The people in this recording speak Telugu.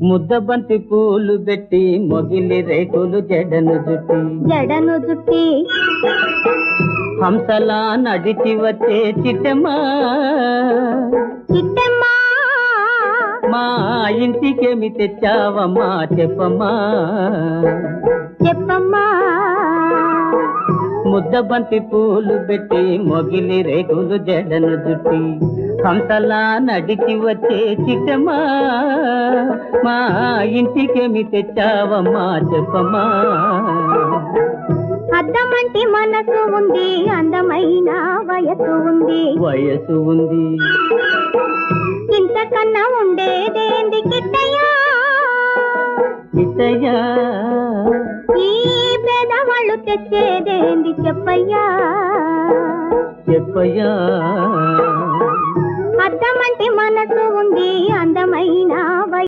ముద్దబంతి పూలు పెట్టి మొగిలి రేకులు జడను జుట్టి హంసలా నడిచి వచ్చే చిట్టమ్మా మా ఇంటికేమి తెచ్చావమ్మా చెప్పమ్మా ముద్దబంతి పూలు పెట్టి మొగిలి రేకులు జడను జుట్టి హంసలా నడిచి వచ్చే చిట్టమ్మా మా ఇంటికేమి తెచ్చావమ్మా చెప్పమ్మా అద్దమంటి మనసు ఉంది అందమైన వయసు ఉంది ఇంతకన్నా ఉండేదేంది కిట్టయ్యా ఈ పేదవాళ్ళు తెచ్చేదేంది చెప్పయ్యా అద్దమంటి మనసు ఉంది అందమైన